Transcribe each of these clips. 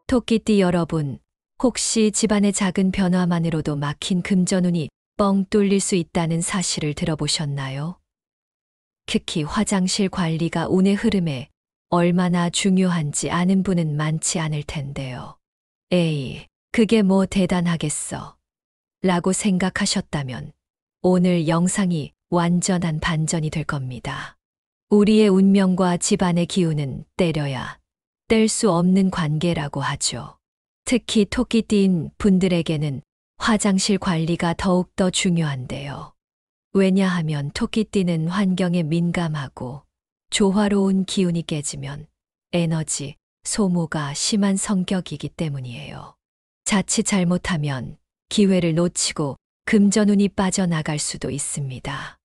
토끼띠 여러분, 혹시 집안의 작은 변화만으로도 막힌 금전운이 뻥 뚫릴 수 있다는 사실을 들어보셨나요? 특히 화장실 관리가 운의 흐름에 얼마나 중요한지 아는 분은 많지 않을 텐데요. 에이, 그게 뭐 대단하겠어. 라고 생각하셨다면 오늘 영상이 완전한 반전이 될 겁니다. 우리의 운명과 집안의 기운은 때려야 뗄 수 없는 관계라고 하죠. 특히 토끼띠인 분들에게는 화장실 관리가 더욱더 중요한데요. 왜냐하면 토끼띠는 환경에 민감하고 조화로운 기운이 깨지면 에너지 소모가 심한 성격이기 때문이에요. 자칫 잘못하면 기회를 놓치고 금전운이 빠져나갈 수도 있습니다.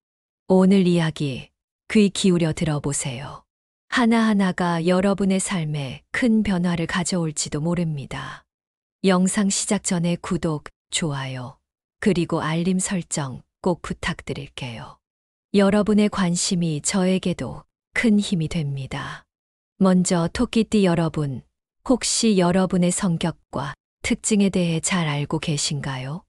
오늘 이야기 귀 기울여 들어보세요. 하나하나가 여러분의 삶에 큰 변화를 가져올지도 모릅니다. 영상 시작 전에 구독, 좋아요, 그리고 알림 설정 꼭 부탁드릴게요. 여러분의 관심이 저에게도 큰 힘이 됩니다. 먼저 토끼띠 여러분, 혹시 여러분의 성격과 특징에 대해 잘 알고 계신가요?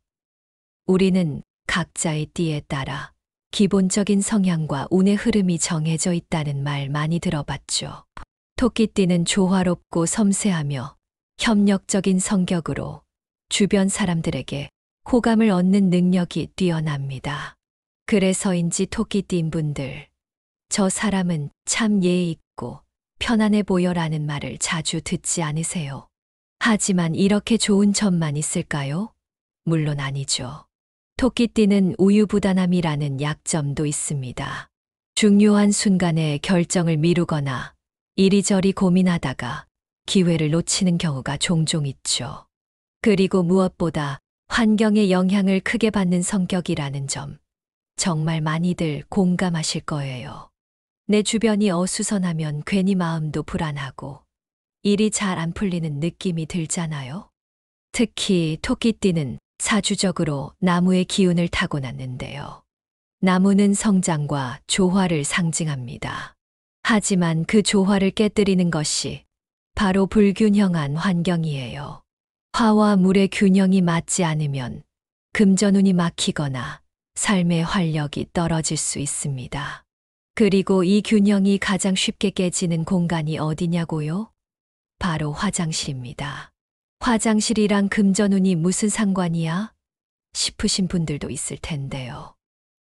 우리는 각자의 띠에 따라 기본적인 성향과 운의 흐름이 정해져 있다는 말 많이 들어봤죠. 토끼띠는 조화롭고 섬세하며 협력적인 성격으로 주변 사람들에게 호감을 얻는 능력이 뛰어납니다. 그래서인지 토끼띠인 분들, 저 사람은 참 예의 있고 편안해 보여라는 말을 자주 듣지 않으세요? 하지만 이렇게 좋은 점만 있을까요? 물론 아니죠. 토끼띠는 우유부단함이라는 약점도 있습니다. 중요한 순간에 결정을 미루거나 이리저리 고민하다가 기회를 놓치는 경우가 종종 있죠. 그리고 무엇보다 환경의 영향을 크게 받는 성격이라는 점, 정말 많이들 공감하실 거예요. 내 주변이 어수선하면 괜히 마음도 불안하고 일이 잘 안 풀리는 느낌이 들잖아요. 특히 토끼띠는 사주적으로 나무의 기운을 타고났는데요. 나무는 성장과 조화를 상징합니다. 하지만 그 조화를 깨뜨리는 것이 바로 불균형한 환경이에요. 화와 물의 균형이 맞지 않으면 금전운이 막히거나 삶의 활력이 떨어질 수 있습니다. 그리고 이 균형이 가장 쉽게 깨지는 공간이 어디냐고요? 바로 화장실입니다. 화장실이랑 금전운이 무슨 상관이야? 싶으신 분들도 있을 텐데요.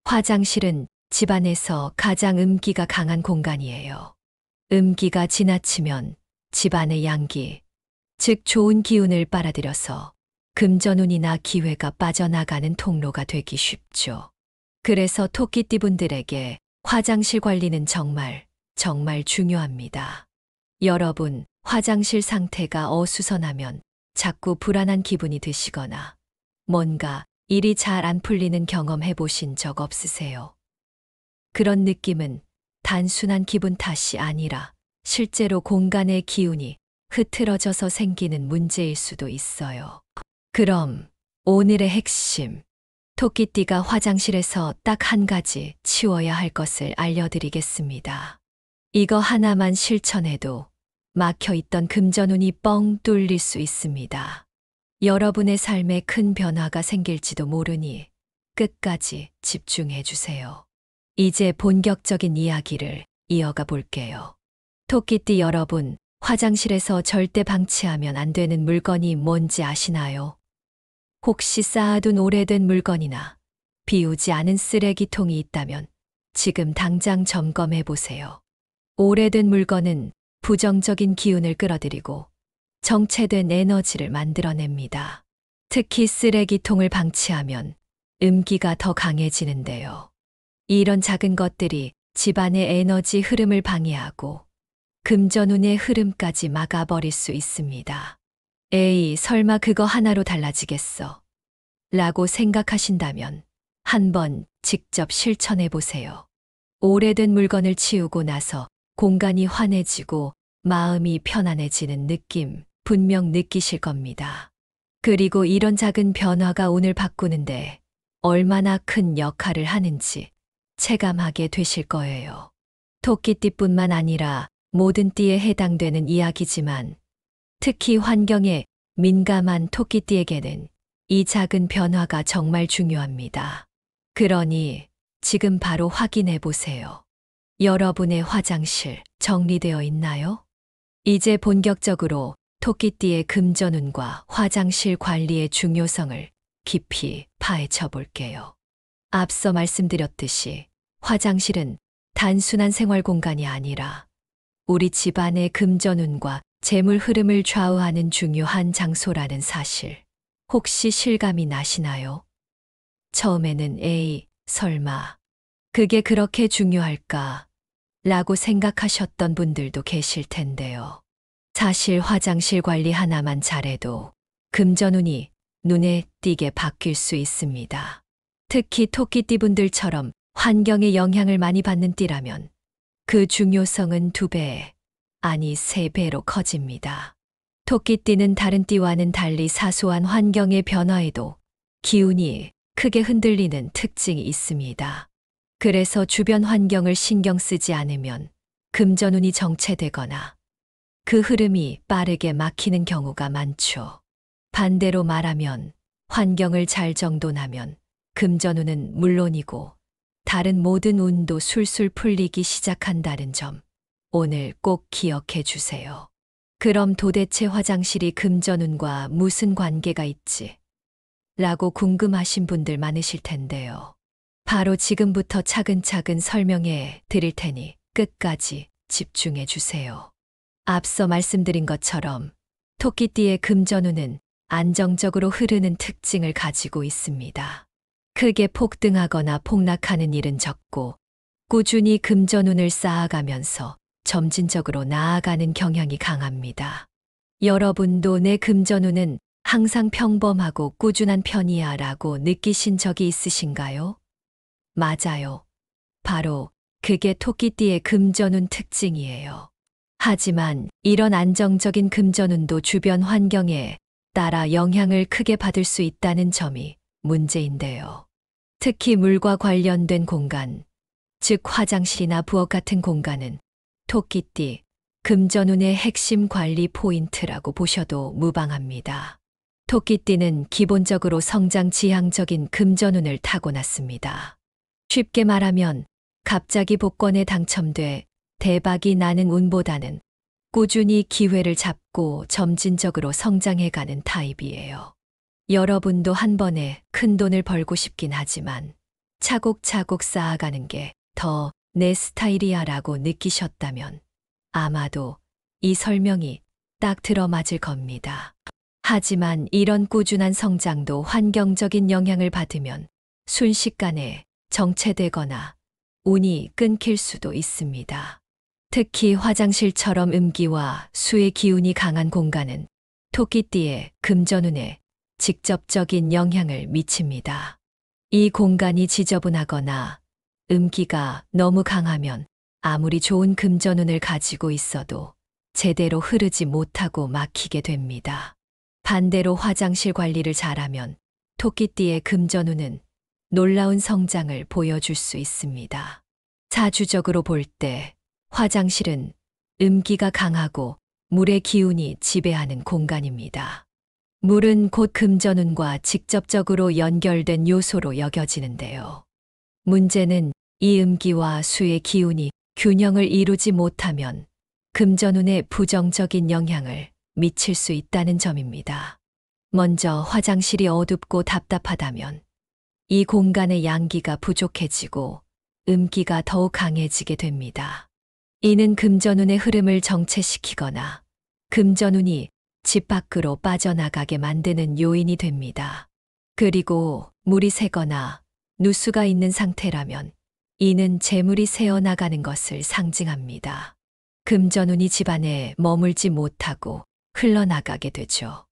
화장실은 집안에서 가장 음기가 강한 공간이에요. 음기가 지나치면 집안의 양기, 즉 좋은 기운을 빨아들여서 금전운이나 기회가 빠져나가는 통로가 되기 쉽죠. 그래서 토끼띠 분들에게 화장실 관리는 정말 중요합니다. 여러분, 화장실 상태가 어수선하면 자꾸 불안한 기분이 드시거나 뭔가 일이 잘 안 풀리는 경험 해보신 적 없으세요? 그런 느낌은 단순한 기분 탓이 아니라 실제로 공간의 기운이 흐트러져서 생기는 문제일 수도 있어요. 그럼 오늘의 핵심, 토끼띠가 화장실에서 딱 한 가지 치워야 할 것을 알려드리겠습니다. 이거 하나만 실천해도 막혀있던 금전운이 뻥 뚫릴 수 있습니다. 여러분의 삶에 큰 변화가 생길지도 모르니 끝까지 집중해 주세요. 이제 본격적인 이야기를 이어가 볼게요. 토끼띠 여러분, 화장실에서 절대 방치하면 안 되는 물건이 뭔지 아시나요? 혹시 쌓아둔 오래된 물건이나 비우지 않은 쓰레기통이 있다면 지금 당장 점검해 보세요. 오래된 물건은 부정적인 기운을 끌어들이고 정체된 에너지를 만들어냅니다. 특히 쓰레기통을 방치하면 음기가 더 강해지는데요. 이런 작은 것들이 집안의 에너지 흐름을 방해하고 금전운의 흐름까지 막아버릴 수 있습니다. 에이, 설마 그거 하나로 달라지겠어? 라고 생각하신다면 한번 직접 실천해 보세요. 오래된 물건을 치우고 나서 공간이 환해지고 마음이 편안해지는 느낌 분명 느끼실 겁니다. 그리고 이런 작은 변화가 운을 바꾸는데 얼마나 큰 역할을 하는지 체감하게 되실 거예요. 토끼띠뿐만 아니라 모든 띠에 해당되는 이야기지만 특히 환경에 민감한 토끼띠에게는 이 작은 변화가 정말 중요합니다. 그러니 지금 바로 확인해 보세요. 여러분의 화장실 정리되어 있나요? 이제 본격적으로 토끼띠의 금전운과 화장실 관리의 중요성을 깊이 파헤쳐 볼게요. 앞서 말씀드렸듯이 화장실은 단순한 생활 공간이 아니라 우리 집안의 금전운과 재물 흐름을 좌우하는 중요한 장소라는 사실, 혹시 실감이 나시나요? 처음에는 에이, 설마, 그게 그렇게 중요할까? 라고 생각하셨던 분들도 계실 텐데요. 사실 화장실 관리 하나만 잘해도 금전운이 눈에 띄게 바뀔 수 있습니다. 특히 토끼띠 분들처럼 환경에 영향을 많이 받는 띠라면 그 중요성은 2배, 아니 3배로 커집니다. 토끼띠는 다른 띠와는 달리 사소한 환경의 변화에도 기운이 크게 흔들리는 특징이 있습니다. 그래서 주변 환경을 신경 쓰지 않으면 금전운이 정체되거나 그 흐름이 빠르게 막히는 경우가 많죠. 반대로 말하면 환경을 잘 정돈하면 금전운은 물론이고 다른 모든 운도 술술 풀리기 시작한다는 점, 오늘 꼭 기억해 주세요. 그럼 도대체 화장실이 금전운과 무슨 관계가 있지? 라고 궁금하신 분들 많으실 텐데요. 바로 지금부터 차근차근 설명해 드릴 테니 끝까지 집중해 주세요. 앞서 말씀드린 것처럼 토끼띠의 금전운은 안정적으로 흐르는 특징을 가지고 있습니다. 크게 폭등하거나 폭락하는 일은 적고 꾸준히 금전운을 쌓아가면서 점진적으로 나아가는 경향이 강합니다. 여러분도 내 금전운은 항상 평범하고 꾸준한 편이야 라고 느끼신 적이 있으신가요? 맞아요. 바로 그게 토끼띠의 금전운 특징이에요. 하지만 이런 안정적인 금전운도 주변 환경에 따라 영향을 크게 받을 수 있다는 점이 문제인데요. 특히 물과 관련된 공간, 즉 화장실이나 부엌 같은 공간은 토끼띠, 금전운의 핵심 관리 포인트라고 보셔도 무방합니다. 토끼띠는 기본적으로 성장 지향적인 금전운을 타고났습니다. 쉽게 말하면 갑자기 복권에 당첨돼 대박이 나는 운보다는 꾸준히 기회를 잡고 점진적으로 성장해가는 타입이에요. 여러분도 한 번에 큰 돈을 벌고 싶긴 하지만 차곡차곡 쌓아가는 게 더 내 스타일이야 라고 느끼셨다면 아마도 이 설명이 딱 들어맞을 겁니다. 하지만 이런 꾸준한 성장도 환경적인 영향을 받으면 순식간에 정체되거나 운이 끊길 수도 있습니다. 특히 화장실처럼 음기와 수의 기운이 강한 공간은 토끼띠의 금전운에 직접적인 영향을 미칩니다. 이 공간이 지저분하거나 음기가 너무 강하면 아무리 좋은 금전운을 가지고 있어도 제대로 흐르지 못하고 막히게 됩니다. 반대로 화장실 관리를 잘하면 토끼띠의 금전운은 놀라운 성장을 보여줄 수 있습니다. 사주적으로 볼 때 화장실은 음기가 강하고 물의 기운이 지배하는 공간입니다. 물은 곧 금전운과 직접적으로 연결된 요소로 여겨지는데요. 문제는 이 음기와 수의 기운이 균형을 이루지 못하면 금전운에 부정적인 영향을 미칠 수 있다는 점입니다. 먼저 화장실이 어둡고 답답하다면 이 공간의 양기가 부족해지고 음기가 더욱 강해지게 됩니다. 이는 금전운의 흐름을 정체시키거나 금전운이 집 밖으로 빠져나가게 만드는 요인이 됩니다. 그리고 물이 새거나 누수가 있는 상태라면 이는 재물이 새어나가는 것을 상징합니다. 금전운이 집안에 머물지 못하고 흘러나가게 되죠.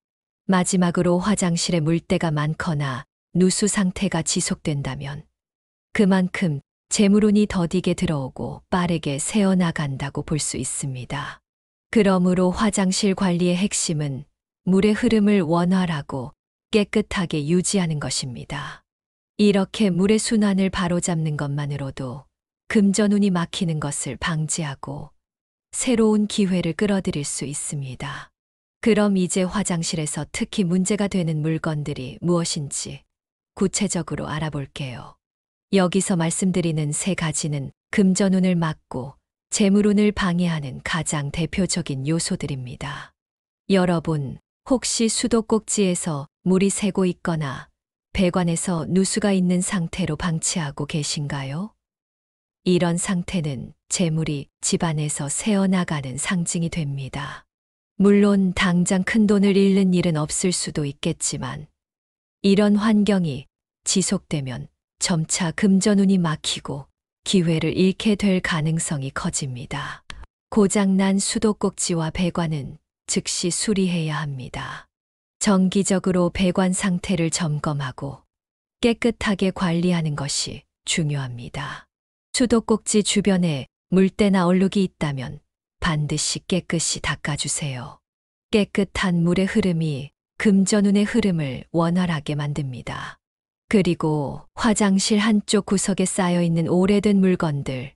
마지막으로 화장실에 물때가 많거나 누수 상태가 지속된다면 그만큼 재물운이 더디게 들어오고 빠르게 새어나간다고 볼 수 있습니다. 그러므로 화장실 관리의 핵심은 물의 흐름을 원활하고 깨끗하게 유지하는 것입니다. 이렇게 물의 순환을 바로잡는 것만으로도 금전운이 막히는 것을 방지하고 새로운 기회를 끌어들일 수 있습니다. 그럼 이제 화장실에서 특히 문제가 되는 물건들이 무엇인지 구체적으로 알아볼게요. 여기서 말씀드리는 세 가지는 금전운을 막고 재물운을 방해하는 가장 대표적인 요소들입니다. 여러분, 혹시 수도꼭지에서 물이 새고 있거나 배관에서 누수가 있는 상태로 방치하고 계신가요? 이런 상태는 재물이 집안에서 새어나가는 상징이 됩니다. 물론 당장 큰 돈을 잃는 일은 없을 수도 있겠지만 이런 환경이 지속되면 점차 금전운이 막히고 기회를 잃게 될 가능성이 커집니다. 고장난 수도꼭지와 배관은 즉시 수리해야 합니다. 정기적으로 배관 상태를 점검하고 깨끗하게 관리하는 것이 중요합니다. 수도꼭지 주변에 물때나 얼룩이 있다면 반드시 깨끗이 닦아주세요. 깨끗한 물의 흐름이 금전운의 흐름을 원활하게 만듭니다. 그리고 화장실 한쪽 구석에 쌓여있는 오래된 물건들,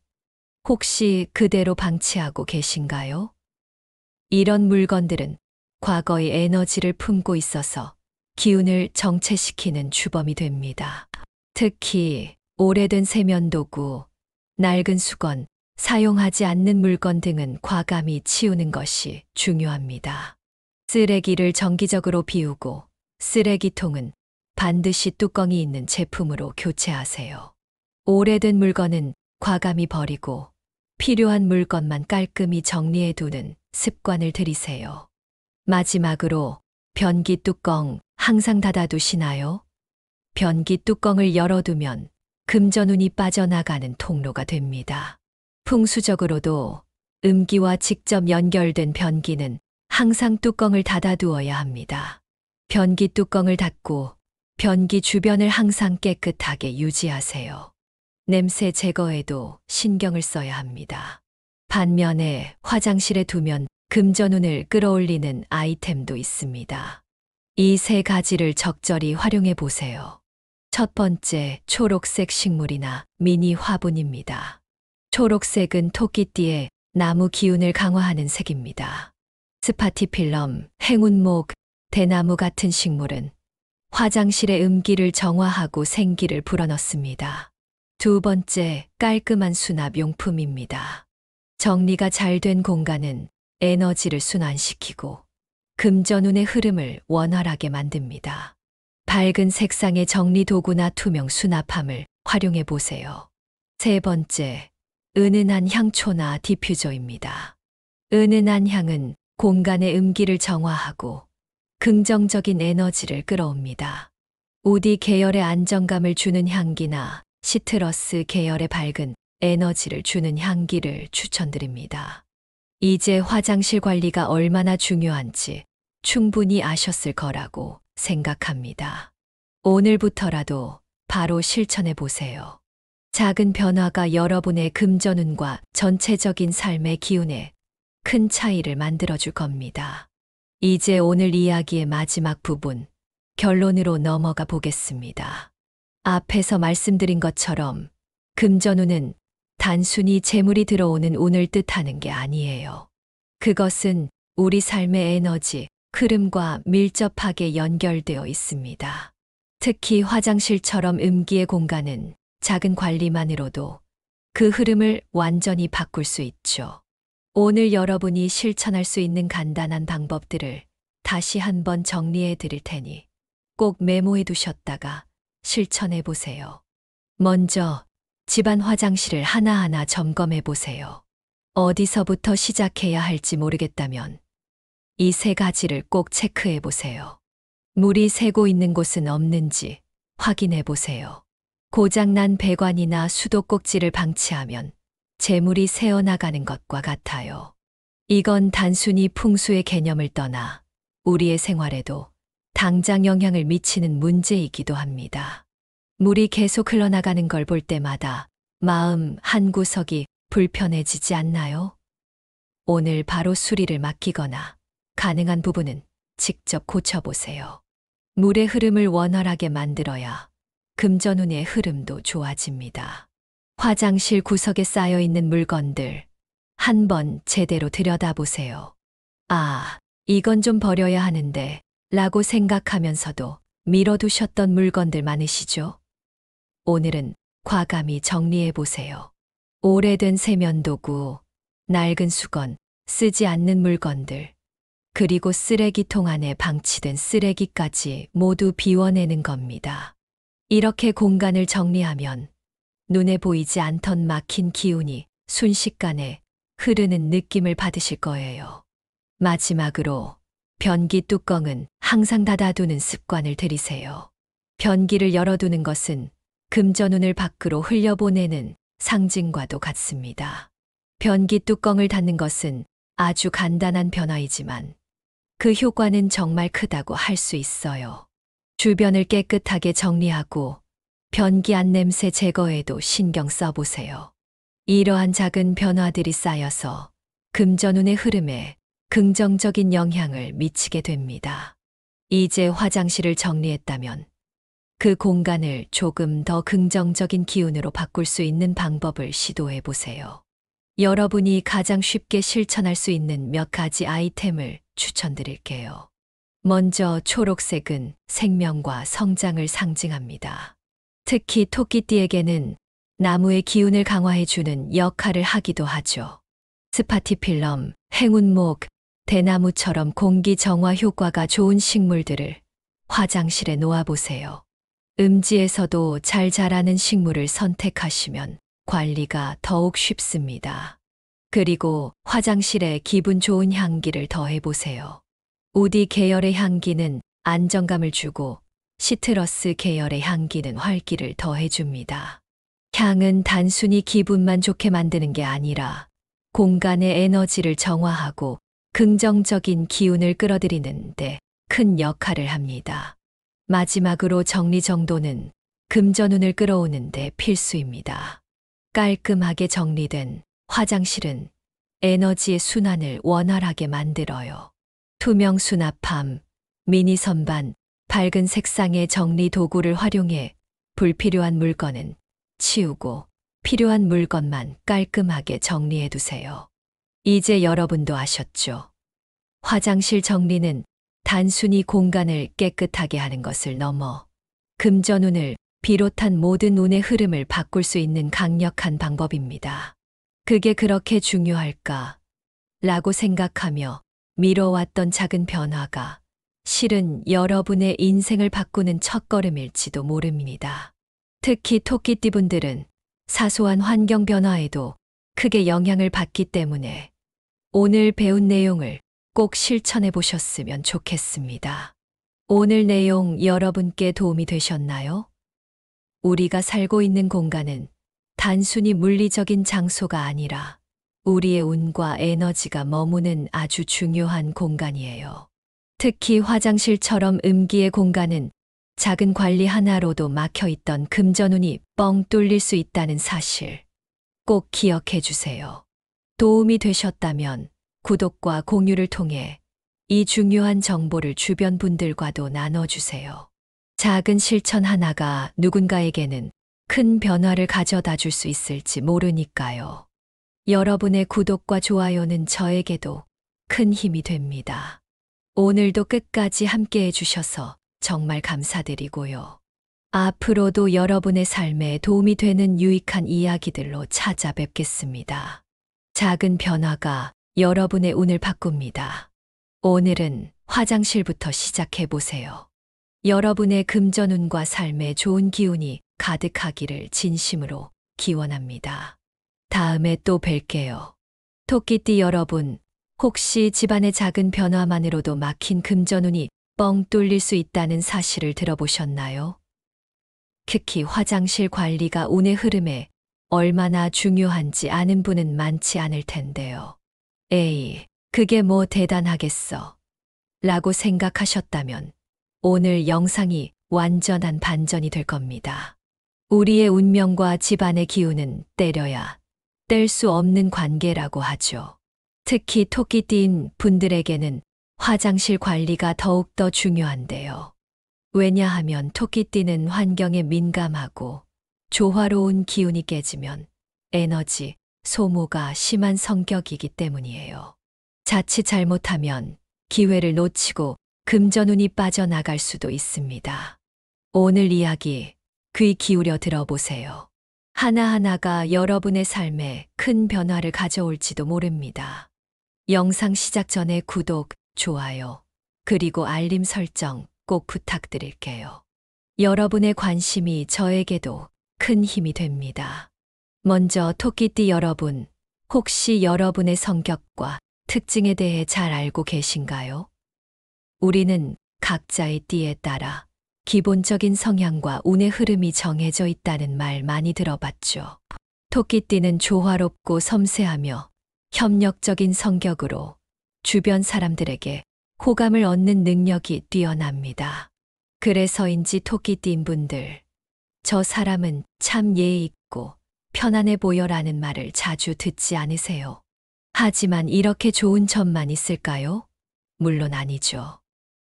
혹시 그대로 방치하고 계신가요? 이런 물건들은 과거의 에너지를 품고 있어서 기운을 정체시키는 주범이 됩니다. 특히 오래된 세면도구, 낡은 수건, 사용하지 않는 물건 등은 과감히 치우는 것이 중요합니다. 쓰레기를 정기적으로 비우고 쓰레기통은 반드시 뚜껑이 있는 제품으로 교체하세요. 오래된 물건은 과감히 버리고 필요한 물건만 깔끔히 정리해두는 습관을 들이세요. 마지막으로 변기 뚜껑 항상 닫아두시나요? 변기 뚜껑을 열어두면 금전운이 빠져나가는 통로가 됩니다. 풍수적으로도 음기와 직접 연결된 변기는 항상 뚜껑을 닫아두어야 합니다. 변기 뚜껑을 닫고 변기 주변을 항상 깨끗하게 유지하세요. 냄새 제거에도 신경을 써야 합니다. 반면에 화장실에 두면 금전운을 끌어올리는 아이템도 있습니다. 이 세 가지를 적절히 활용해 보세요. 첫 번째, 초록색 식물이나 미니 화분입니다. 초록색은 토끼띠의 나무 기운을 강화하는 색입니다. 스파티필럼, 행운목, 대나무 같은 식물은 화장실의 음기를 정화하고 생기를 불어넣습니다. 두 번째, 깔끔한 수납 용품입니다. 정리가 잘 된 공간은 에너지를 순환시키고 금전운의 흐름을 원활하게 만듭니다. 밝은 색상의 정리 도구나 투명 수납함을 활용해 보세요. 세 번째, 은은한 향초나 디퓨저입니다. 은은한 향은 공간의 음기를 정화하고 긍정적인 에너지를 끌어옵니다. 우디 계열의 안정감을 주는 향기나 시트러스 계열의 밝은 에너지를 주는 향기를 추천드립니다. 이제 화장실 관리가 얼마나 중요한지 충분히 아셨을 거라고 생각합니다. 오늘부터라도 바로 실천해 보세요. 작은 변화가 여러분의 금전운과 전체적인 삶의 기운에 큰 차이를 만들어줄 겁니다. 이제 오늘 이야기의 마지막 부분, 결론으로 넘어가 보겠습니다. 앞에서 말씀드린 것처럼 금전운은 단순히 재물이 들어오는 운을 뜻하는 게 아니에요. 그것은 우리 삶의 에너지, 흐름과 밀접하게 연결되어 있습니다. 특히 화장실처럼 음기의 공간은 작은 관리만으로도 그 흐름을 완전히 바꿀 수 있죠. 오늘 여러분이 실천할 수 있는 간단한 방법들을 다시 한번 정리해 드릴 테니 꼭 메모해 두셨다가 실천해 보세요. 먼저 집안 화장실을 하나하나 점검해 보세요. 어디서부터 시작해야 할지 모르겠다면 이 세 가지를 꼭 체크해 보세요. 물이 새고 있는 곳은 없는지 확인해 보세요. 고장난 배관이나 수도꼭지를 방치하면 재물이 새어나가는 것과 같아요. 이건 단순히 풍수의 개념을 떠나 우리의 생활에도 당장 영향을 미치는 문제이기도 합니다. 물이 계속 흘러나가는 걸 볼 때마다 마음 한구석이 불편해지지 않나요? 오늘 바로 수리를 맡기거나 가능한 부분은 직접 고쳐보세요. 물의 흐름을 원활하게 만들어야 금전운의 흐름도 좋아집니다. 화장실 구석에 쌓여 있는 물건들 한번 제대로 들여다보세요. 아, 이건 좀 버려야 하는데 라고 생각하면서도 미뤄두셨던 물건들 많으시죠? 오늘은 과감히 정리해 보세요. 오래된 세면도구, 낡은 수건, 쓰지 않는 물건들, 그리고 쓰레기통 안에 방치된 쓰레기까지 모두 비워내는 겁니다. 이렇게 공간을 정리하면 눈에 보이지 않던 막힌 기운이 순식간에 흐르는 느낌을 받으실 거예요. 마지막으로 변기 뚜껑은 항상 닫아두는 습관을 들이세요. 변기를 열어두는 것은 금전운을 밖으로 흘려보내는 상징과도 같습니다. 변기 뚜껑을 닫는 것은 아주 간단한 변화이지만 그 효과는 정말 크다고 할 수 있어요. 주변을 깨끗하게 정리하고 변기 안 냄새 제거에도 신경 써보세요. 이러한 작은 변화들이 쌓여서 금전운의 흐름에 긍정적인 영향을 미치게 됩니다. 이제 화장실을 정리했다면 그 공간을 조금 더 긍정적인 기운으로 바꿀 수 있는 방법을 시도해 보세요. 여러분이 가장 쉽게 실천할 수 있는 몇 가지 아이템을 추천드릴게요. 먼저 초록색은 생명과 성장을 상징합니다. 특히 토끼띠에게는 나무의 기운을 강화해주는 역할을 하기도 하죠. 스파티필럼, 행운목, 대나무처럼 공기 정화 효과가 좋은 식물들을 화장실에 놓아보세요. 음지에서도 잘 자라는 식물을 선택하시면 관리가 더욱 쉽습니다. 그리고 화장실에 기분 좋은 향기를 더해보세요. 우디 계열의 향기는 안정감을 주고 시트러스 계열의 향기는 활기를 더해줍니다. 향은 단순히 기분만 좋게 만드는 게 아니라 공간의 에너지를 정화하고 긍정적인 기운을 끌어들이는 데 큰 역할을 합니다. 마지막으로 정리정돈은 금전운을 끌어오는 데 필수입니다. 깔끔하게 정리된 화장실은 에너지의 순환을 원활하게 만들어요. 투명 수납함, 미니 선반, 밝은 색상의 정리 도구를 활용해 불필요한 물건은 치우고 필요한 물건만 깔끔하게 정리해 두세요. 이제 여러분도 아셨죠? 화장실 정리는 단순히 공간을 깨끗하게 하는 것을 넘어 금전운을 비롯한 모든 운의 흐름을 바꿀 수 있는 강력한 방법입니다. 그게 그렇게 중요할까? 라고 생각하며 미뤄왔던 작은 변화가 실은 여러분의 인생을 바꾸는 첫걸음일지도 모릅니다. 특히 토끼띠분들은 사소한 환경 변화에도 크게 영향을 받기 때문에 오늘 배운 내용을 꼭 실천해 보셨으면 좋겠습니다. 오늘 내용 여러분께 도움이 되셨나요? 우리가 살고 있는 공간은 단순히 물리적인 장소가 아니라 우리의 운과 에너지가 머무는 아주 중요한 공간이에요. 특히 화장실처럼 음기의 공간은 작은 관리 하나로도 막혀 있던 금전운이 뻥 뚫릴 수 있다는 사실 꼭 기억해 주세요. 도움이 되셨다면 구독과 공유를 통해 이 중요한 정보를 주변 분들과도 나눠주세요. 작은 실천 하나가 누군가에게는 큰 변화를 가져다 줄 수 있을지 모르니까요. 여러분의 구독과 좋아요는 저에게도 큰 힘이 됩니다. 오늘도 끝까지 함께 해주셔서 정말 감사드리고요. 앞으로도 여러분의 삶에 도움이 되는 유익한 이야기들로 찾아뵙겠습니다. 작은 변화가 여러분의 운을 바꿉니다. 오늘은 화장실부터 시작해 보세요. 여러분의 금전운과 삶에 좋은 기운이 가득하기를 진심으로 기원합니다. 다음에 또 뵐게요. 토끼띠 여러분, 혹시 집안의 작은 변화만으로도 막힌 금전운이 뻥 뚫릴 수 있다는 사실을 들어보셨나요? 특히 화장실 관리가 운의 흐름에 얼마나 중요한지 아는 분은 많지 않을 텐데요. 에이, 그게 뭐 대단하겠어. 라고 생각하셨다면 오늘 영상이 완전한 반전이 될 겁니다. 우리의 운명과 집안의 기운은 때려야 뗄 수 없는 관계라고 하죠. 특히 토끼띠인 분들에게는 화장실 관리가 더욱더 중요한데요. 왜냐하면 토끼띠는 환경에 민감하고 조화로운 기운이 깨지면 에너지 소모가 심한 성격이기 때문이에요. 자칫 잘못하면 기회를 놓치고 금전운이 빠져나갈 수도 있습니다. 오늘 이야기 귀 기울여 들어보세요. 하나하나가 여러분의 삶에 큰 변화를 가져올지도 모릅니다. 영상 시작 전에 구독, 좋아요, 그리고 알림 설정 꼭 부탁드릴게요. 여러분의 관심이 저에게도 큰 힘이 됩니다. 먼저 토끼띠 여러분, 혹시 여러분의 성격과 특징에 대해 잘 알고 계신가요? 우리는 각자의 띠에 따라 기본적인 성향과 운의 흐름이 정해져 있다는 말 많이 들어봤죠. 토끼띠는 조화롭고 섬세하며 협력적인 성격으로 주변 사람들에게 호감을 얻는 능력이 뛰어납니다. 그래서인지 토끼띠인 분들, 저 사람은 참 예의 있고 편안해 보여라는 말을 자주 듣지 않으세요? 하지만 이렇게 좋은 점만 있을까요? 물론 아니죠.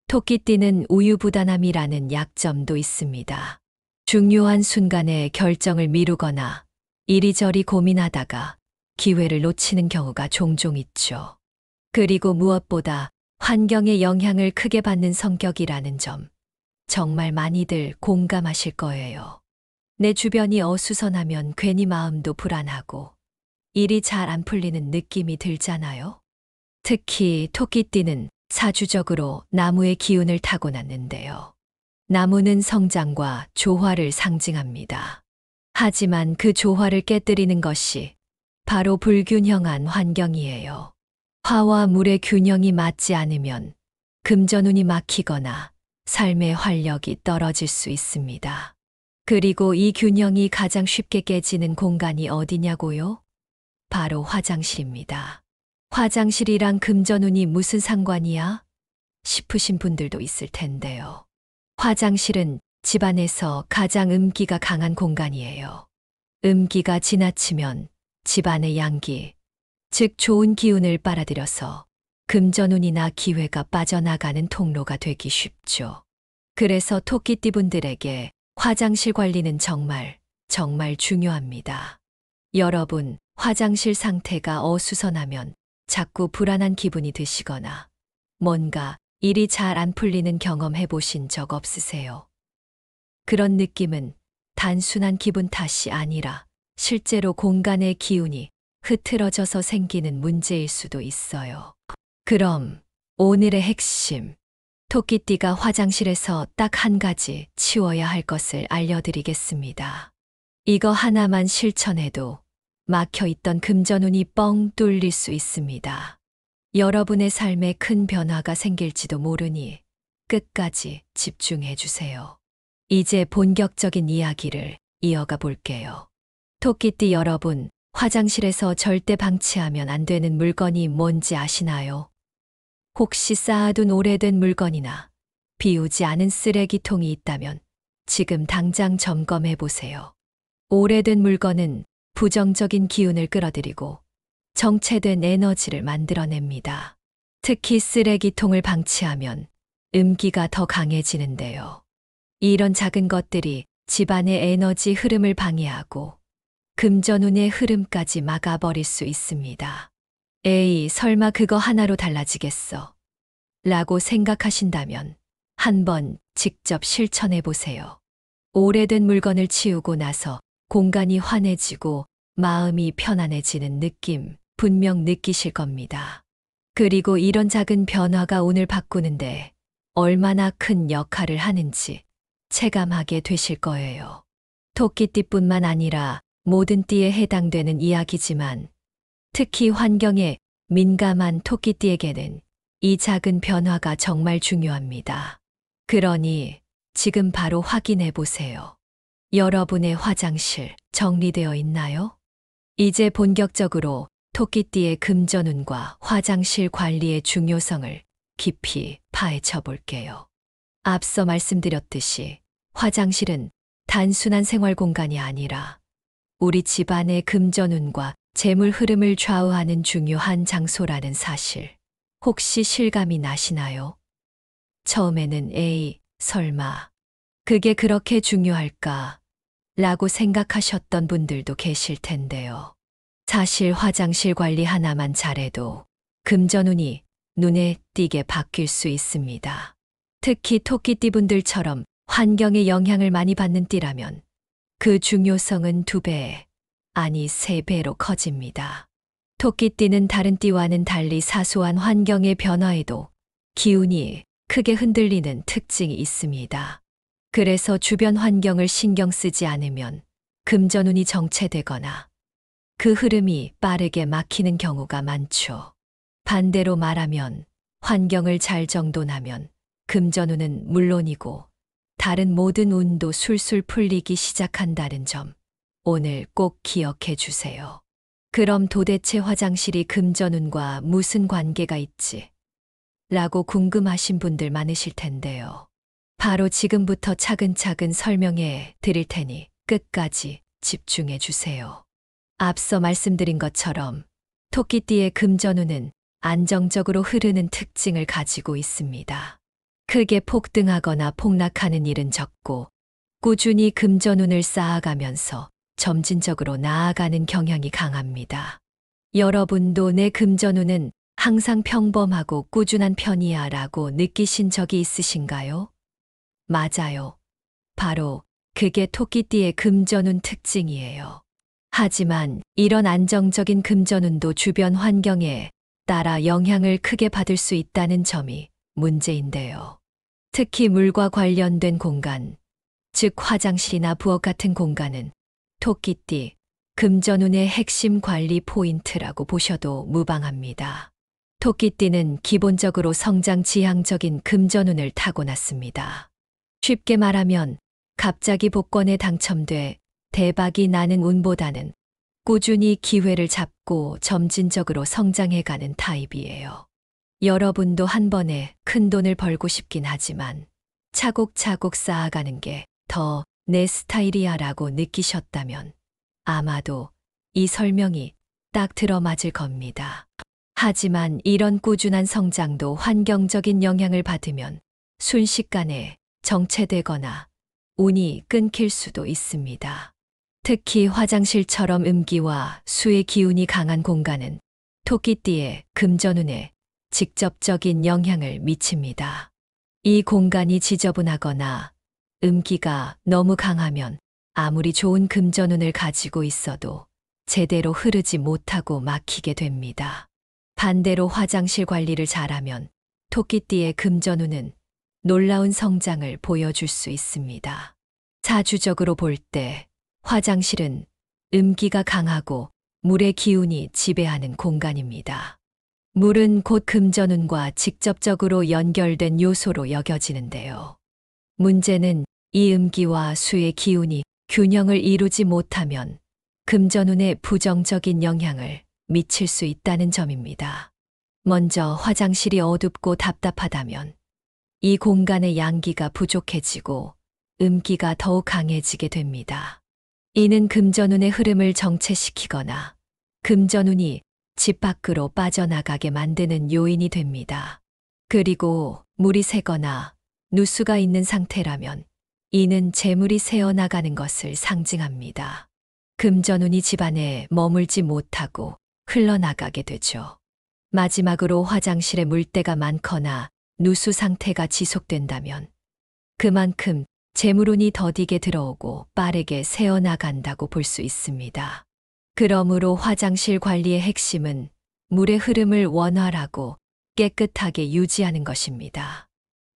토끼띠는 우유부단함이라는 약점도 있습니다. 중요한 순간에 결정을 미루거나 이리저리 고민하다가 기회를 놓치는 경우가 종종 있죠. 그리고 무엇보다 환경의 영향을 크게 받는 성격이라는 점, 정말 많이들 공감하실 거예요. 내 주변이 어수선하면 괜히 마음도 불안하고 일이 잘 안 풀리는 느낌이 들잖아요. 특히 토끼띠는 사주적으로 나무의 기운을 타고났는데요. 나무는 성장과 조화를 상징합니다. 하지만 그 조화를 깨뜨리는 것이 바로 불균형한 환경이에요. 화와 물의 균형이 맞지 않으면 금전운이 막히거나 삶의 활력이 떨어질 수 있습니다. 그리고 이 균형이 가장 쉽게 깨지는 공간이 어디냐고요? 바로 화장실입니다. 화장실이랑 금전운이 무슨 상관이야? 싶으신 분들도 있을 텐데요. 화장실은 집안에서 가장 음기가 강한 공간이에요. 음기가 지나치면 집안의 양기, 즉 좋은 기운을 빨아들여서 금전운이나 기회가 빠져나가는 통로가 되기 쉽죠. 그래서 토끼띠 분들에게 화장실 관리는 정말 중요합니다. 여러분, 화장실 상태가 어수선하면 자꾸 불안한 기분이 드시거나 뭔가 일이 잘 안 풀리는 경험 해보신 적 없으세요? 그런 느낌은 단순한 기분 탓이 아니라 실제로 공간의 기운이 흐트러져서 생기는 문제일 수도 있어요. 그럼 오늘의 핵심, 토끼띠가 화장실에서 딱 한 가지 치워야 할 것을 알려드리겠습니다. 이거 하나만 실천해도 막혀있던 금전운이 뻥 뚫릴 수 있습니다. 여러분의 삶에 큰 변화가 생길지도 모르니 끝까지 집중해 주세요. 이제 본격적인 이야기를 이어가 볼게요. 토끼띠 여러분, 화장실에서 절대 방치하면 안 되는 물건이 뭔지 아시나요? 혹시 쌓아둔 오래된 물건이나 비우지 않은 쓰레기통이 있다면 지금 당장 점검해 보세요. 오래된 물건은 부정적인 기운을 끌어들이고 정체된 에너지를 만들어냅니다. 특히 쓰레기통을 방치하면 음기가 더 강해지는데요. 이런 작은 것들이 집안의 에너지 흐름을 방해하고 금전운의 흐름까지 막아버릴 수 있습니다. 에이, 설마 그거 하나로 달라지겠어? 라고 생각하신다면 한번 직접 실천해 보세요. 오래된 물건을 치우고 나서 공간이 환해지고 마음이 편안해지는 느낌 분명 느끼실 겁니다. 그리고 이런 작은 변화가 오늘 바꾸는데 얼마나 큰 역할을 하는지 체감하게 되실 거예요. 토끼띠뿐만 아니라 모든 띠에 해당되는 이야기지만 특히 환경에 민감한 토끼띠에게는 이 작은 변화가 정말 중요합니다. 그러니 지금 바로 확인해 보세요. 여러분의 화장실 정리되어 있나요? 이제 본격적으로 토끼띠의 금전운과 화장실 관리의 중요성을 깊이 파헤쳐 볼게요. 앞서 말씀드렸듯이 화장실은 단순한 생활 공간이 아니라 우리 집안의 금전운과 재물 흐름을 좌우하는 중요한 장소라는 사실, 혹시 실감이 나시나요? 처음에는 에이, 설마, 그게 그렇게 중요할까? 라고 생각하셨던 분들도 계실 텐데요. 사실 화장실 관리 하나만 잘해도 금전운이 눈에 띄게 바뀔 수 있습니다. 특히 토끼띠분들처럼 환경의 영향을 많이 받는 띠라면 그 중요성은 2배, 아니 3배로 커집니다. 토끼띠는 다른 띠와는 달리 사소한 환경의 변화에도 기운이 크게 흔들리는 특징이 있습니다. 그래서 주변 환경을 신경 쓰지 않으면 금전운이 정체되거나 그 흐름이 빠르게 막히는 경우가 많죠. 반대로 말하면 환경을 잘 정돈하면 금전운은 물론이고 다른 모든 운도 술술 풀리기 시작한다는 점 오늘 꼭 기억해 주세요. 그럼 도대체 화장실이 금전운과 무슨 관계가 있지? 라고 궁금하신 분들 많으실 텐데요. 바로 지금부터 차근차근 설명해 드릴 테니 끝까지 집중해 주세요. 앞서 말씀드린 것처럼 토끼띠의 금전운은 안정적으로 흐르는 특징을 가지고 있습니다. 크게 폭등하거나 폭락하는 일은 적고 꾸준히 금전운을 쌓아가면서 점진적으로 나아가는 경향이 강합니다. 여러분도 내 금전운은 항상 평범하고 꾸준한 편이야 라고 느끼신 적이 있으신가요? 맞아요. 바로 그게 토끼띠의 금전운 특징이에요. 하지만 이런 안정적인 금전운도 주변 환경에 따라 영향을 크게 받을 수 있다는 점이 문제인데요. 특히 물과 관련된 공간, 즉 화장실이나 부엌 같은 공간은 토끼띠, 금전운의 핵심 관리 포인트라고 보셔도 무방합니다. 토끼띠는 기본적으로 성장 지향적인 금전운을 타고났습니다. 쉽게 말하면 갑자기 복권에 당첨돼 대박이 나는 운보다는 꾸준히 기회를 잡고 점진적으로 성장해가는 타입이에요. 여러분도 한 번에 큰 돈을 벌고 싶긴 하지만 차곡차곡 쌓아가는 게 더 내 스타일이야 라고 느끼셨다면 아마도 이 설명이 딱 들어맞을 겁니다. 하지만 이런 꾸준한 성장도 환경적인 영향을 받으면 순식간에 정체되거나 운이 끊길 수도 있습니다. 특히 화장실처럼 음기와 수의 기운이 강한 공간은 토끼띠의 금전운에 직접적인 영향을 미칩니다. 이 공간이 지저분하거나 음기가 너무 강하면 아무리 좋은 금전운을 가지고 있어도 제대로 흐르지 못하고 막히게 됩니다. 반대로 화장실 관리를 잘하면 토끼띠의 금전운은 놀라운 성장을 보여줄 수 있습니다. 사주적으로 볼 때 화장실은 음기가 강하고 물의 기운이 지배하는 공간입니다. 물은 곧 금전운과 직접적으로 연결된 요소로 여겨지는데요. 문제는 이 음기와 수의 기운이 균형을 이루지 못하면 금전운에 부정적인 영향을 미칠 수 있다는 점입니다. 먼저 화장실이 어둡고 답답하다면 이 공간의 양기가 부족해지고 음기가 더욱 강해지게 됩니다. 이는 금전운의 흐름을 정체시키거나 금전운이 집 밖으로 빠져나가게 만드는 요인이 됩니다. 그리고 물이 새거나 누수가 있는 상태라면 이는 재물이 새어나가는 것을 상징합니다. 금전운이 집안에 머물지 못하고 흘러나가게 되죠. 마지막으로 화장실에 물때가 많거나 누수 상태가 지속된다면 그만큼 재물운이 더디게 들어오고 빠르게 새어나간다고 볼 수 있습니다. 그러므로 화장실 관리의 핵심은 물의 흐름을 원활하고 깨끗하게 유지하는 것입니다.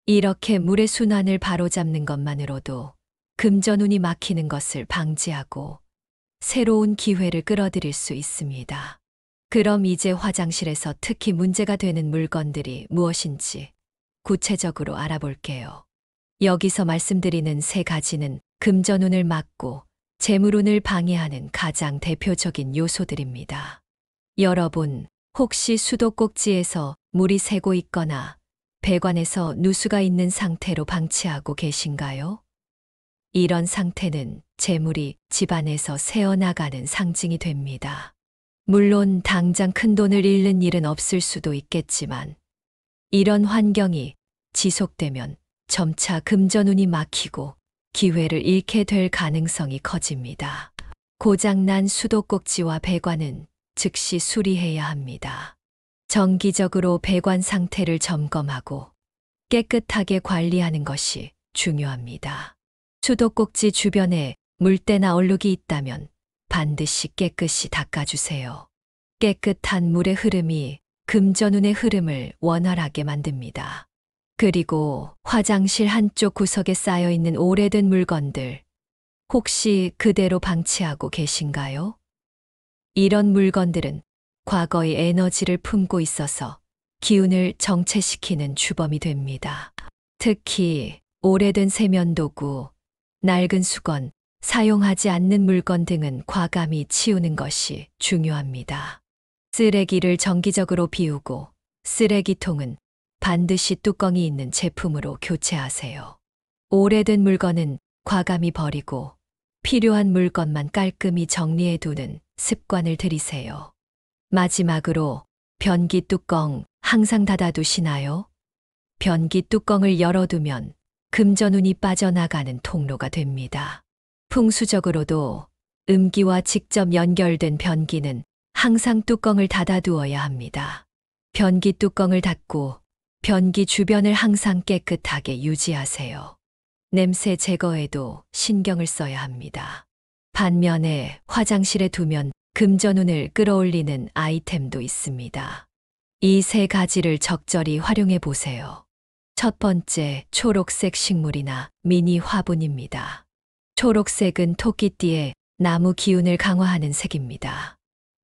이렇게 물의 순환을 바로잡는 것만으로도 금전운이 막히는 것을 방지하고 새로운 기회를 끌어들일 수 있습니다. 그럼 이제 화장실에서 특히 문제가 되는 물건들이 무엇인지 구체적으로 알아볼게요. 여기서 말씀드리는 3가지는 금전운을 막고 재물운을 방해하는 가장 대표적인 요소들입니다. 여러분, 혹시 수도꼭지에서 물이 새고 있거나 배관에서 누수가 있는 상태로 방치하고 계신가요? 이런 상태는 재물이 집안에서 새어나가는 상징이 됩니다. 물론 당장 큰 돈을 잃는 일은 없을 수도 있겠지만 이런 환경이 지속되면 점차 금전운이 막히고 기회를 잃게 될 가능성이 커집니다. 고장난 수도꼭지와 배관은 즉시 수리해야 합니다. 정기적으로 배관 상태를 점검하고 깨끗하게 관리하는 것이 중요합니다. 수도꼭지 주변에 물때나 얼룩이 있다면 반드시 깨끗이 닦아주세요. 깨끗한 물의 흐름이 금전운의 흐름을 원활하게 만듭니다. 그리고 화장실 한쪽 구석에 쌓여 있는 오래된 물건들, 혹시 그대로 방치하고 계신가요? 이런 물건들은 과거의 에너지를 품고 있어서 기운을 정체시키는 주범이 됩니다. 특히 오래된 세면도구, 낡은 수건, 사용하지 않는 물건 등은 과감히 치우는 것이 중요합니다. 쓰레기를 정기적으로 비우고 쓰레기통은 반드시 뚜껑이 있는 제품으로 교체하세요. 오래된 물건은 과감히 버리고 필요한 물건만 깔끔히 정리해 두는 습관을 들이세요. 마지막으로 변기 뚜껑 항상 닫아두시나요? 변기 뚜껑을 열어두면 금전운이 빠져나가는 통로가 됩니다. 풍수적으로도 음기와 직접 연결된 변기는 항상 뚜껑을 닫아두어야 합니다. 변기 뚜껑을 닫고 변기 주변을 항상 깨끗하게 유지하세요. 냄새 제거에도 신경을 써야 합니다. 반면에 화장실에 두면 금전운을 끌어올리는 아이템도 있습니다. 이 세 가지를 적절히 활용해 보세요. 첫 번째, 초록색 식물이나 미니 화분입니다. 초록색은 토끼띠의 나무 기운을 강화하는 색입니다.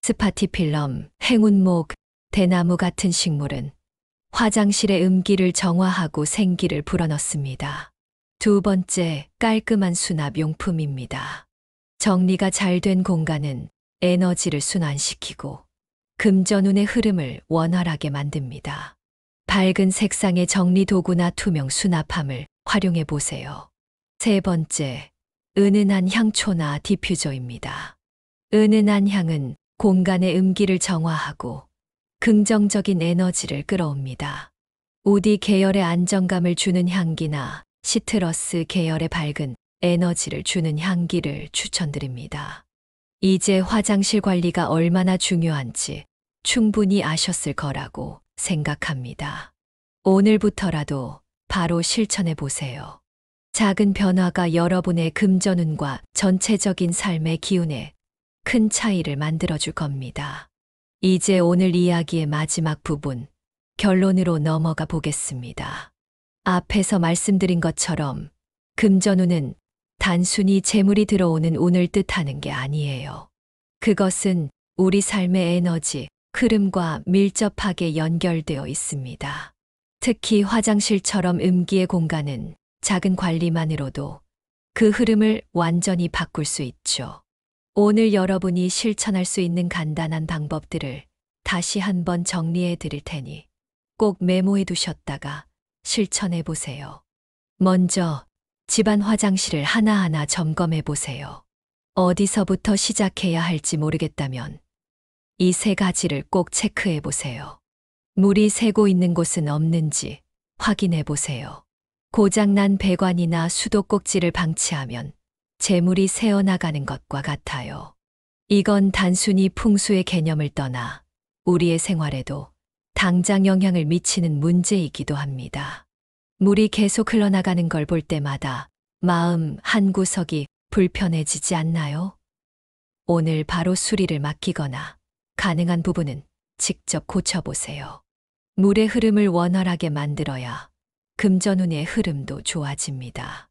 스파티필럼, 행운목, 대나무 같은 식물은 화장실의 음기를 정화하고 생기를 불어넣습니다. 두 번째, 깔끔한 수납 용품입니다. 정리가 잘 된 공간은 에너지를 순환시키고 금전운의 흐름을 원활하게 만듭니다. 밝은 색상의 정리 도구나 투명 수납함을 활용해 보세요. 세 번째, 은은한 향초나 디퓨저입니다. 은은한 향은 공간의 음기를 정화하고 긍정적인 에너지를 끌어옵니다. 우디 계열의 안정감을 주는 향기나 시트러스 계열의 밝은 에너지를 주는 향기를 추천드립니다. 이제 화장실 관리가 얼마나 중요한지 충분히 아셨을 거라고 생각합니다. 오늘부터라도 바로 실천해 보세요. 작은 변화가 여러분의 금전운과 전체적인 삶의 기운에 큰 차이를 만들어줄 겁니다. 이제 오늘 이야기의 마지막 부분, 결론으로 넘어가 보겠습니다. 앞에서 말씀드린 것처럼 금전운은 단순히 재물이 들어오는 운을 뜻하는 게 아니에요. 그것은 우리 삶의 에너지, 흐름과 밀접하게 연결되어 있습니다. 특히 화장실처럼 음기의 공간은 작은 관리만으로도 그 흐름을 완전히 바꿀 수 있죠. 오늘 여러분이 실천할 수 있는 간단한 방법들을 다시 한번 정리해 드릴 테니 꼭 메모해 두셨다가 실천해 보세요. 먼저 집안 화장실을 하나하나 점검해 보세요. 어디서부터 시작해야 할지 모르겠다면 이 세 가지를 꼭 체크해 보세요. 물이 새고 있는 곳은 없는지 확인해 보세요. 고장난 배관이나 수도꼭지를 방치하면 재물이 새어나가는 것과 같아요. 이건 단순히 풍수의 개념을 떠나 우리의 생활에도 당장 영향을 미치는 문제이기도 합니다. 물이 계속 흘러나가는 걸 볼 때마다 마음 한구석이 불편해지지 않나요? 오늘 바로 수리를 맡기거나 가능한 부분은 직접 고쳐보세요. 물의 흐름을 원활하게 만들어야 금전운의 흐름도 좋아집니다.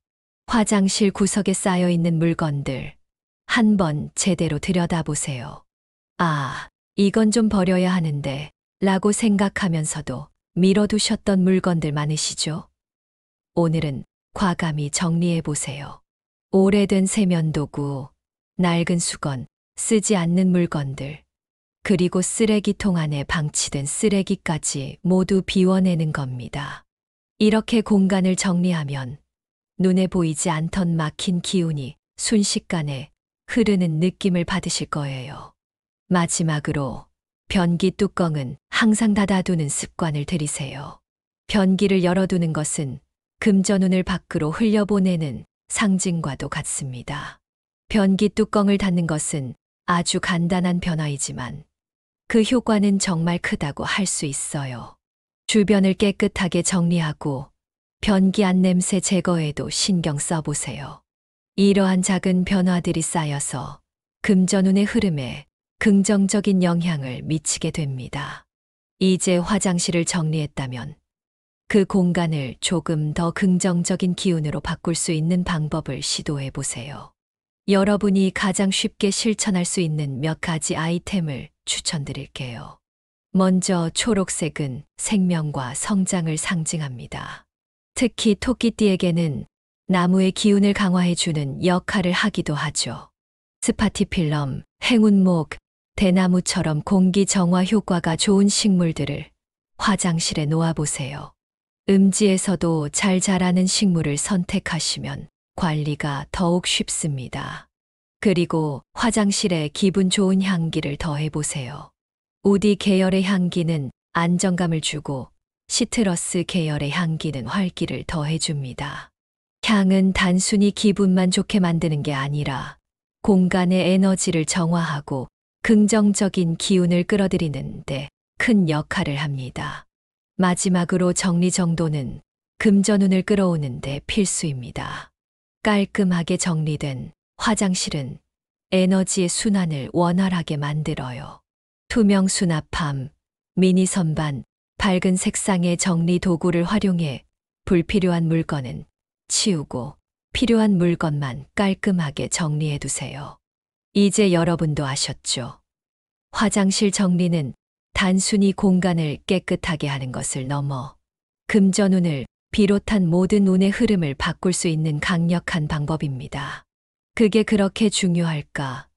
화장실 구석에 쌓여 있는 물건들 한번 제대로 들여다보세요. 아, 이건 좀 버려야 하는데 라고 생각하면서도 미뤄두셨던 물건들 많으시죠? 오늘은 과감히 정리해 보세요. 오래된 세면도구, 낡은 수건, 쓰지 않는 물건들, 그리고 쓰레기통 안에 방치된 쓰레기까지 모두 비워내는 겁니다. 이렇게 공간을 정리하면 눈에 보이지 않던 막힌 기운이 순식간에 흐르는 느낌을 받으실 거예요. 마지막으로 변기 뚜껑은 항상 닫아두는 습관을 들이세요. 변기를 열어두는 것은 금전운을 밖으로 흘려보내는 상징과도 같습니다. 변기 뚜껑을 닫는 것은 아주 간단한 변화이지만 그 효과는 정말 크다고 할 수 있어요. 주변을 깨끗하게 정리하고 변기 안 냄새 제거에도 신경 써보세요. 이러한 작은 변화들이 쌓여서 금전운의 흐름에 긍정적인 영향을 미치게 됩니다. 이제 화장실을 정리했다면 그 공간을 조금 더 긍정적인 기운으로 바꿀 수 있는 방법을 시도해 보세요. 여러분이 가장 쉽게 실천할 수 있는 몇 가지 아이템을 추천드릴게요. 먼저 초록색은 생명과 성장을 상징합니다. 특히 토끼띠에게는 나무의 기운을 강화해주는 역할을 하기도 하죠. 스파티필럼, 행운목, 대나무처럼 공기 정화 효과가 좋은 식물들을 화장실에 놓아보세요. 음지에서도 잘 자라는 식물을 선택하시면 관리가 더욱 쉽습니다. 그리고 화장실에 기분 좋은 향기를 더해보세요. 우디 계열의 향기는 안정감을 주고 시트러스 계열의 향기는 활기를 더해줍니다. 향은 단순히 기분만 좋게 만드는 게 아니라 공간의 에너지를 정화하고 긍정적인 기운을 끌어들이는 데 큰 역할을 합니다. 마지막으로 정리정돈은 금전운을 끌어오는 데 필수입니다. 깔끔하게 정리된 화장실은 에너지의 순환을 원활하게 만들어요. 투명 수납함, 미니 선반, 밝은 색상의 정리 도구를 활용해 불필요한 물건은 치우고 필요한 물건만 깔끔하게 정리해 두세요. 이제 여러분도 아셨죠? 화장실 정리는 단순히 공간을 깨끗하게 하는 것을 넘어 금전운을 비롯한 모든 운의 흐름을 바꿀 수 있는 강력한 방법입니다. 그게 그렇게 중요할까?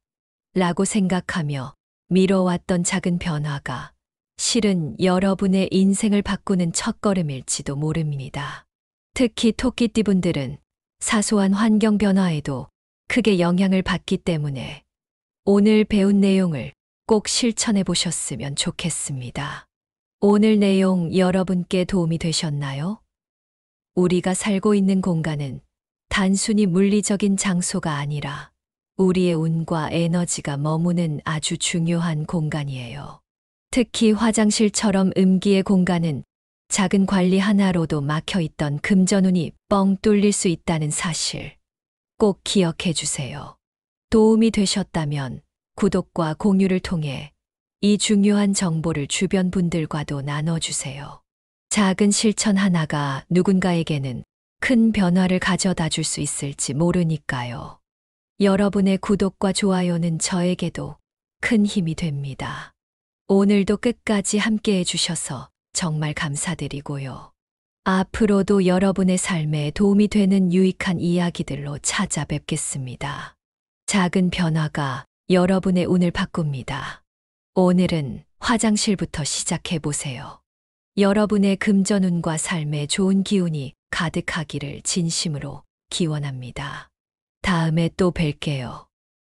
라고 생각하며 미뤄왔던 작은 변화가 실은 여러분의 인생을 바꾸는 첫걸음일지도 모릅니다. 특히 토끼띠분들은 사소한 환경 변화에도 크게 영향을 받기 때문에 오늘 배운 내용을 꼭 실천해 보셨으면 좋겠습니다. 오늘 내용 여러분께 도움이 되셨나요? 우리가 살고 있는 공간은 단순히 물리적인 장소가 아니라 우리의 운과 에너지가 머무는 아주 중요한 공간이에요. 특히 화장실처럼 음기의 공간은 작은 관리 하나로도 막혀 있던 금전운이 뻥 뚫릴 수 있다는 사실 꼭 기억해 주세요. 도움이 되셨다면 구독과 공유를 통해 이 중요한 정보를 주변 분들과도 나눠주세요. 작은 실천 하나가 누군가에게는 큰 변화를 가져다 줄 수 있을지 모르니까요. 여러분의 구독과 좋아요는 저에게도 큰 힘이 됩니다. 오늘도 끝까지 함께 해주셔서 정말 감사드리고요. 앞으로도 여러분의 삶에 도움이 되는 유익한 이야기들로 찾아뵙겠습니다. 작은 변화가 여러분의 운을 바꿉니다. 오늘은 화장실부터 시작해 보세요. 여러분의 금전운과 삶에 좋은 기운이 가득하기를 진심으로 기원합니다. 다음에 또 뵐게요.